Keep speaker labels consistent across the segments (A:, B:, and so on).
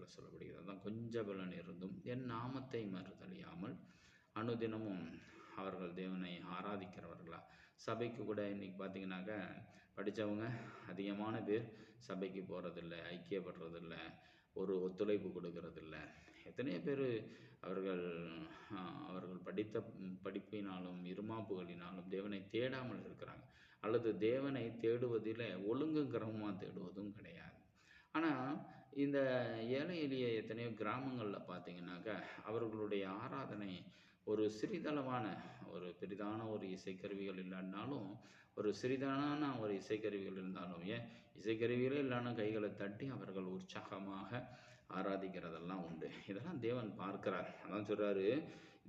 A: இடத்துல சொல்லப்படுகிறது. அதான் கொஞ்ச பலன் இருந்தும் என் நாமத்தை மறுதலியாமல் அனுதினமும் அவர்கள் தேவனை ஆராதிக்கிறவர்களா. சபைக்கு கூட இன்றைக்கி பார்த்திங்கனாக்கா படித்தவங்க அதிகமான பேர் சபைக்கு போகிறதில்ல, ஐக்கியப்படுறதில்ல, ஒரு ஒத்துழைப்பு கொடுக்கறதில்ல. எத்தனையோ பேர் அவர்கள் அவர்கள் படித்த படிப்பினாலும் இருமாப்புகளினாலும் தேவனை தேடாமல் இருக்கிறாங்க. அல்லது தேவனை தேடுவதில் ஒழுங்கும் கிரமமாக தேடுவதும் கிடையாது. ஆனால் இந்த ஏழை எளிய எத்தனையோ கிராமங்களில் பார்த்திங்கனாக்கா அவர்களுடைய ஆராதனை ஒரு சிறிதளவான ஒரு பெரிதான ஒரு இசைக்கருவிகள் இல்லைன்னாலும் ஒரு சிறிதான ஒரு இசைக்கருவிகள் இருந்தாலும், ஏன் இசைக்கருவிகளே இல்லைன்னா கைகளை தட்டி அவர்கள் உற்சாகமாக ஆராதிக்கிறதெல்லாம் உண்டு. இதெல்லாம் தேவன் பார்க்கிறார். அதான் சொல்கிறாரு,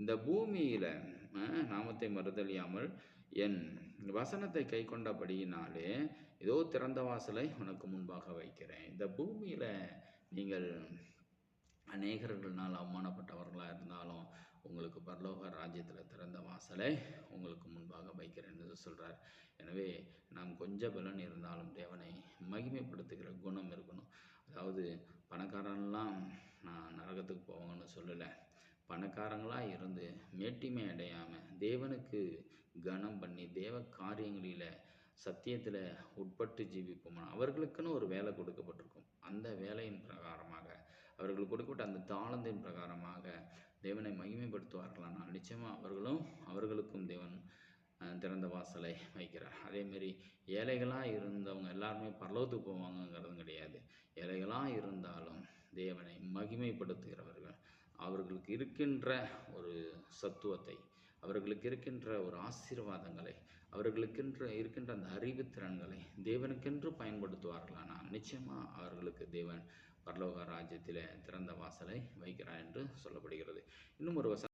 A: இந்த பூமியில் நாமத்தை மறுதலியாமல் என் வசனத்தை கை கொண்டபடியினாலே ஏதோ திறந்த வாசலை உனக்கு முன்பாக வைக்கிறேன். இந்த பூமியில் நீங்கள் அநேகர்களால் அவமானப்பட்டவர்களாக இருந்தாலும் உங்களுக்கு பரலோக ராஜ்யத்தில் திறந்த வாசலை உங்களுக்கு முன்பாக வைக்கிறேன் என்று சொல்கிறார். எனவே நாம் கொஞ்சம் பலன் இருந்தாலும் தேவனை மகிமைப்படுத்துகிற குணம் இருக்கணும். அதாவது பணக்காரன்லாம் நான் நரகத்துக்கு போவாங்கன்னு சொல்லலை. பணக்காரங்களாக இருந்து மேட்டிமை அடையாமல் தேவனுக்கு கனம் பண்ணி தேவ காரியங்களில் சத்தியத்தில் உட்பட்டு ஜீவிப்போம். அவர்களுக்குன்னு ஒரு வேலை கொடுக்கப்பட்டிருக்கும். அந்த வேலையின் பிரகாரமாக அவர்கள் கொடுக்கப்பட்ட அந்த தாளந்தின் பிரகாரமாக தேவனை மகிமைப்படுத்துவார்களானால் நிச்சயமாக அவர்களுக்கும் தேவன் திறந்த வாசலை வைக்கிறார். அதேமாரி ஏழைகளாக இருந்தவங்க எல்லாருமே பரலோகத்துக்கு போவாங்கங்கிறதும் கிடையாது. ஏழைகளாக இருந்தாலும் தேவனை மகிமைப்படுத்துகிறவர்கள் அவர்களுக்கு இருக்கின்ற ஒரு சத்துவத்தை, அவர்களுக்கு இருக்கின்ற ஒரு ஆசீர்வாதங்களை, இருக்கின்ற அந்த அறிவுத்திறன்களை தேவனுக்கென்று பயன்படுத்துவார்களானால் நிச்சயமாக அவர்களுக்கு தேவன் பரலோக ராஜ்யத்தில் திறந்த வாசலை வைக்கிறார் என்று சொல்லப்படுகிறது. இன்னும் ஒரு